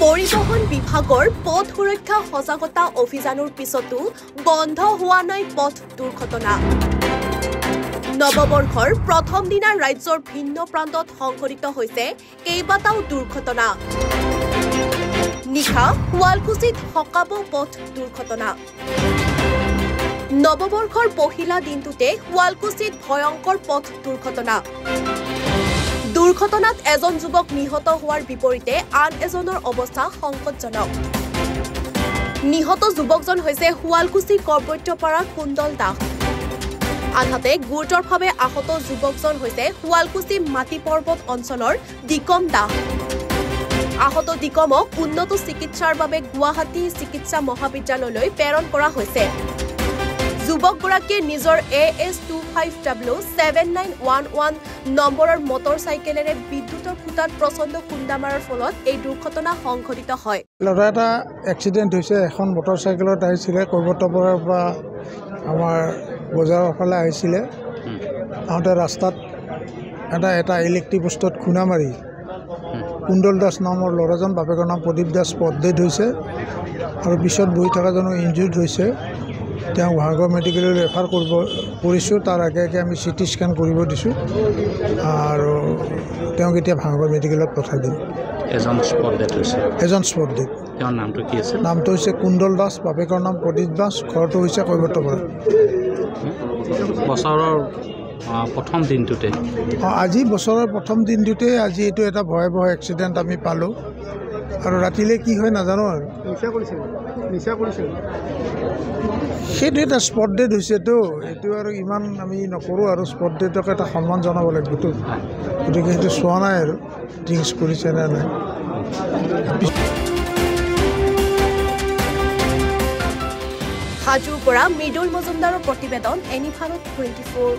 পৰিবহন বিভাগৰ পথ সুৰক্ষা সজাগতা অভিযানৰ পিছতো বন্ধ হোৱা নাই পথ দুৰ্ঘটনা। নৱবৰ্ষৰ প্ৰথম দিনা ৰাজ্যৰ ভিন্ন প্ৰান্তত সংঘটিত হৈছে কেইবাটাও দুৰ্ঘটনা। নিশা শুৱালকুছিত হকাবো পথ দুৰ্ঘটনা। নৱবৰ্ষৰ পহিলা দিনটোতে শুৱালকুছিত ভয়ংকৰ পথ দুৰ্ঘটনা। দুৰ্ঘটনাত এজন যুৱক নিহত হোৱাৰ বিপৰীতে আন এজনৰ অৱস্থা সংকটজনক। নিহত যুৱকজন হৈছে শুৱালকুছি কৰ্বত্যপাৰাৰ কুণ্ডল দাস। আনহাতে গুৰুতৰভাৱে আহত যুৱকজন হৈছে শুৱালকুছি মাটি পৰ্বত অঞ্চলৰ দিকম দাস। আহত দিকমক উন্নত চিকিৎসাৰ বাবে গুৱাহাটী চিকিৎসা মহাবিদ্যালয়লৈ প্ৰেৰণ কৰা হৈছে। যুৱকগৰাকীয়ে নিজৰ AS25W7911 নম্বৰৰ মটৰ চাইকেলেৰে বিদ্যুতৰ খুঁটাত প্ৰচণ্ড খুন্দা মাৰাৰ ফলত এই দুৰ্ঘটনা সংঘটিত হয়। ল'ৰা এটা এক্সিডেণ্ট হৈছে। এখন মটৰ চাইকেলত আহিছিলে, কৰ্বত্যপাৰাৰ পৰা আমাৰ বজাৰৰ ফালে আহিছিলে। আহোঁতে ৰাস্তাত এটা ইলেক্ট্ৰিক পোষ্টত খুন্দা মাৰি কুণ্ডল দাস নামৰ ল'ৰাজন, বাপেকৰ নাম প্ৰদীপ দাস, ডেড হৈছে আৰু পিছত বহি থকাজনো ইনজুৰ্ড হৈছে। তেওঁক ভাৰ্গৱ মেডিকেললৈ ৰেফাৰ কৰিছোঁ। তাৰ আগে আগে আমি CT স্কেন কৰিব দিছোঁ আৰু তেওঁক এতিয়া ভাৰ্গৱ মেডিকেলত পঠাই দিম। এজন স্পট ডেড। তেওঁৰ নামটো কি আছে? নামটো হৈছে কুণ্ডল দাস, বাপেকৰ নাম প্ৰদীপ দাস, ঘৰটো হৈছে কৰ্বত্যপাৰা। বছৰৰ প্ৰথম দিনটোতে আজি বছৰৰ প্ৰথম দিনটোতে আজি এইটো এটা ভয়াৱহ এক্সিডেণ্ট আমি পালোঁ। আৰু ৰাতিলৈ কি হয় নাজানো আৰু। সেইটো এটা স্পট ডেড হৈছেতো, এইটো আৰু ইমান আমি নকৰোঁ আৰু স্পট ডেডক এটা সন্মান জনাব লাগিবতো। গতিকে সেইটো চোৱা নাই আৰু ড্ৰিংকছ কৰিছে নে নাই। হাজোৰ পৰা মৃদুল মজুমদাৰৰ প্ৰতিবেদন, এনি ভাৰত 24।